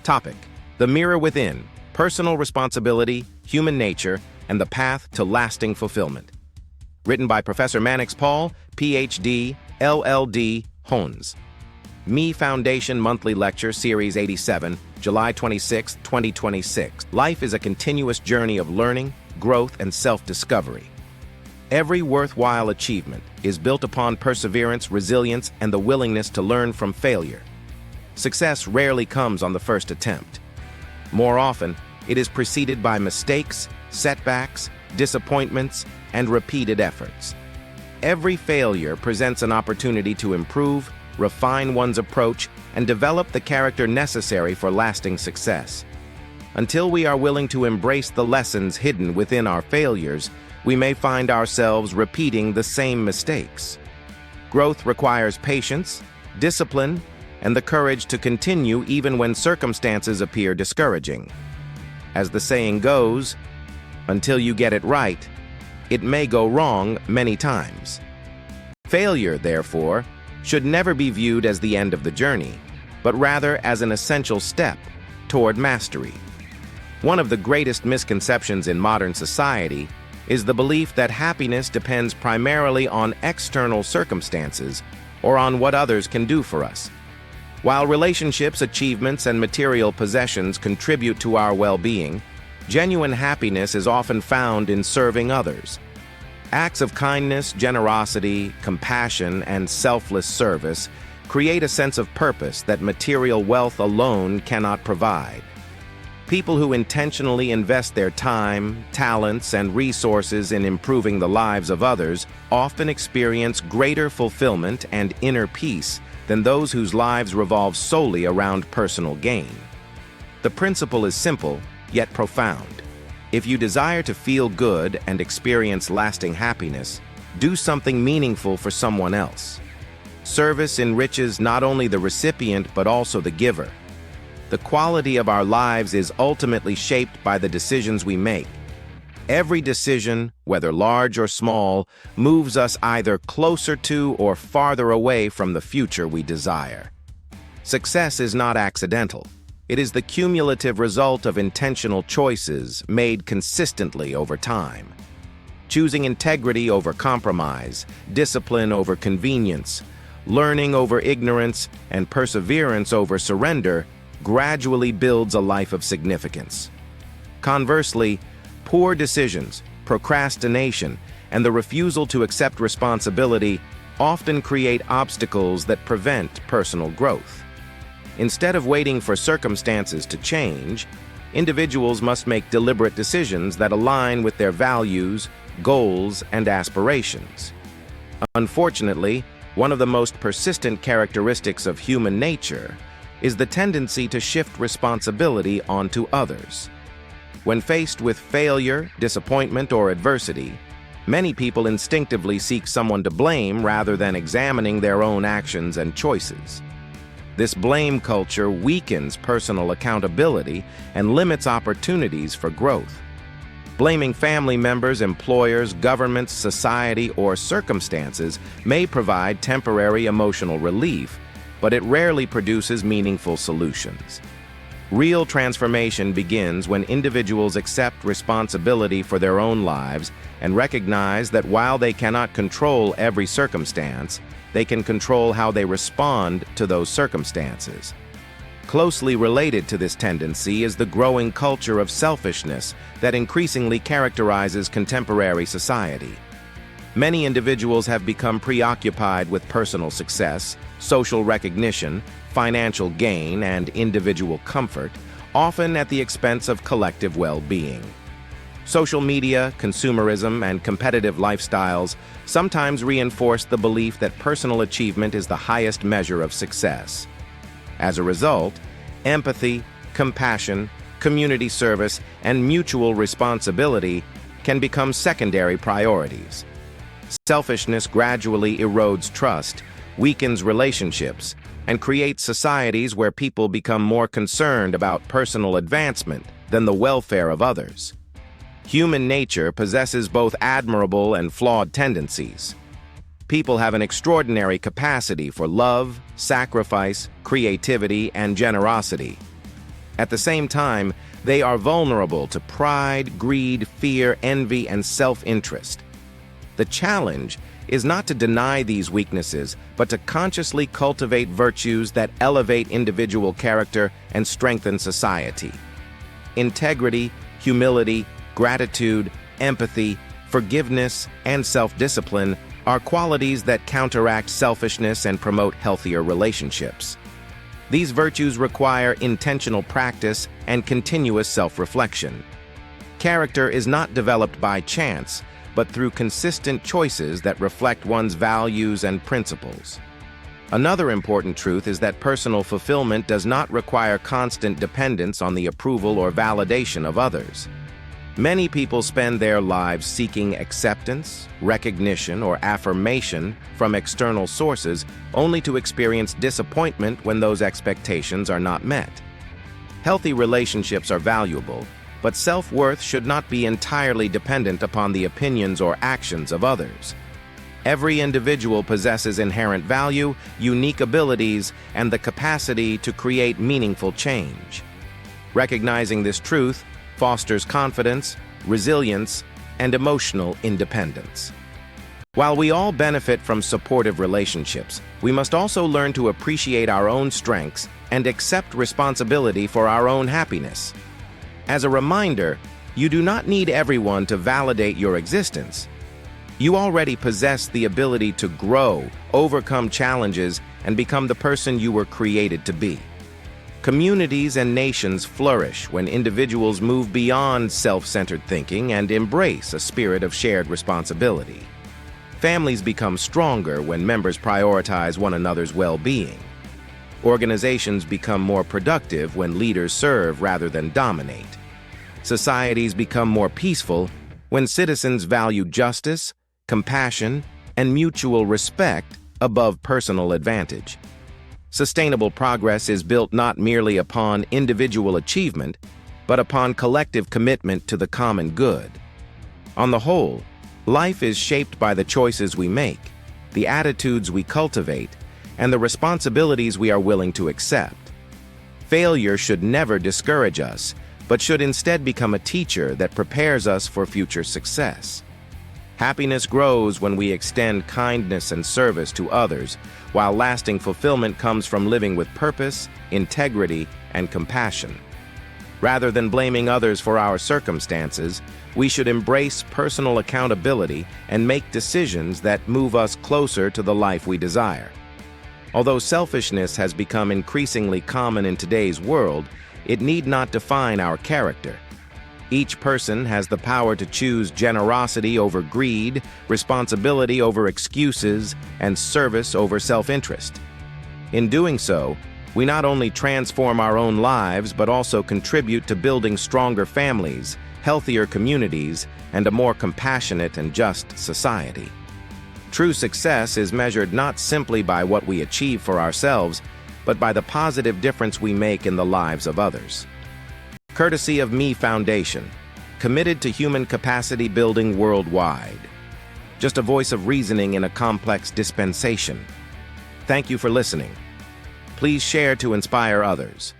Topic: The Mirror Within, Personal Responsibility, Human Nature, and the Path to Lasting Fulfillment. Written by Professor Mannix Paul, Ph.D., LL.D., Hons. Me Foundation Monthly Lecture, Series 87, July 26, 2026. Life is a continuous journey of learning, growth, and self-discovery. Every worthwhile achievement is built upon perseverance, resilience, and the willingness to learn from failure. Success rarely comes on the first attempt. More often, it is preceded by mistakes, setbacks, disappointments, and repeated efforts. Every failure presents an opportunity to improve, refine one's approach, and develop the character necessary for lasting success. Until we are willing to embrace the lessons hidden within our failures, we may find ourselves repeating the same mistakes. Growth requires patience, discipline, and the courage to continue even when circumstances appear discouraging. As the saying goes, until you get it right, it may go wrong many times. Failure, therefore, should never be viewed as the end of the journey, but rather as an essential step toward mastery. One of the greatest misconceptions in modern society is the belief that happiness depends primarily on external circumstances or on what others can do for us. While relationships, achievements, and material possessions contribute to our well-being, genuine happiness is often found in serving others. Acts of kindness, generosity, compassion, and selfless service create a sense of purpose that material wealth alone cannot provide. People who intentionally invest their time, talents, and resources in improving the lives of others often experience greater fulfillment and inner peace than those whose lives revolve solely around personal gain. The principle is simple, yet profound. If you desire to feel good and experience lasting happiness, do something meaningful for someone else. Service enriches not only the recipient but also the giver. The quality of our lives is ultimately shaped by the decisions we make. Every decision, whether large or small, moves us either closer to or farther away from the future we desire. Success is not accidental. It is the cumulative result of intentional choices made consistently over time. Choosing integrity over compromise, discipline over convenience, learning over ignorance, and perseverance over surrender gradually builds a life of significance. Conversely, poor decisions, procrastination, and the refusal to accept responsibility often create obstacles that prevent personal growth. Instead of waiting for circumstances to change, individuals must make deliberate decisions that align with their values, goals, and aspirations. Unfortunately, one of the most persistent characteristics of human nature is the tendency to shift responsibility onto others. When faced with failure, disappointment, or adversity, many people instinctively seek someone to blame rather than examining their own actions and choices. This blame culture weakens personal accountability and limits opportunities for growth. Blaming family members, employers, governments, society, or circumstances may provide temporary emotional relief, but it rarely produces meaningful solutions. Real transformation begins when individuals accept responsibility for their own lives and recognize that while they cannot control every circumstance, they can control how they respond to those circumstances. Closely related to this tendency is the growing culture of selfishness that increasingly characterizes contemporary society. Many individuals have become preoccupied with personal success, social recognition, financial gain, and individual comfort, often at the expense of collective well-being. Social media, consumerism, and competitive lifestyles sometimes reinforce the belief that personal achievement is the highest measure of success. As a result, empathy, compassion, community service, and mutual responsibility can become secondary priorities. Selfishness gradually erodes trust, weakens relationships, and creates societies where people become more concerned about personal advancement than the welfare of others. Human nature possesses both admirable and flawed tendencies. People have an extraordinary capacity for love, sacrifice, creativity, and generosity. At the same time, they are vulnerable to pride, greed, fear, envy, and self-interest. The challenge is not to deny these weaknesses, but to consciously cultivate virtues that elevate individual character and strengthen society. Integrity, humility, gratitude, empathy, forgiveness, and self-discipline are qualities that counteract selfishness and promote healthier relationships. These virtues require intentional practice and continuous self-reflection. Character is not developed by chance, but through consistent choices that reflect one's values and principles. Another important truth is that personal fulfillment does not require constant dependence on the approval or validation of others. Many people spend their lives seeking acceptance, recognition, or affirmation from external sources, only to experience disappointment when those expectations are not met. Healthy relationships are valuable, but self-worth should not be entirely dependent upon the opinions or actions of others. Every individual possesses inherent value, unique abilities, and the capacity to create meaningful change. Recognizing this truth fosters confidence, resilience, and emotional independence. While we all benefit from supportive relationships, we must also learn to appreciate our own strengths and accept responsibility for our own happiness. As a reminder, you do not need everyone to validate your existence. You already possess the ability to grow, overcome challenges, and become the person you were created to be. Communities and nations flourish when individuals move beyond self-centered thinking and embrace a spirit of shared responsibility. Families become stronger when members prioritize one another's well-being. Organizations become more productive when leaders serve rather than dominate. Societies become more peaceful when citizens value justice, compassion, and mutual respect above personal advantage. Sustainable progress is built not merely upon individual achievement, but upon collective commitment to the common good. On the whole, life is shaped by the choices we make, the attitudes we cultivate, and the responsibilities we are willing to accept. Failure should never discourage us, but should instead become a teacher that prepares us for future success. Happiness grows when we extend kindness and service to others, while lasting fulfillment comes from living with purpose, integrity, and compassion. Rather than blaming others for our circumstances, we should embrace personal accountability and make decisions that move us closer to the life we desire. Although selfishness has become increasingly common in today's world, it need not define our character. Each person has the power to choose generosity over greed, responsibility over excuses, and service over self-interest. In doing so, we not only transform our own lives, but also contribute to building stronger families, healthier communities, and a more compassionate and just society. True success is measured not simply by what we achieve for ourselves, but by the positive difference we make in the lives of others. Courtesy of Me Foundation, committed to human capacity building worldwide. Just a voice of reasoning in a complex dispensation. Thank you for listening. Please share to inspire others.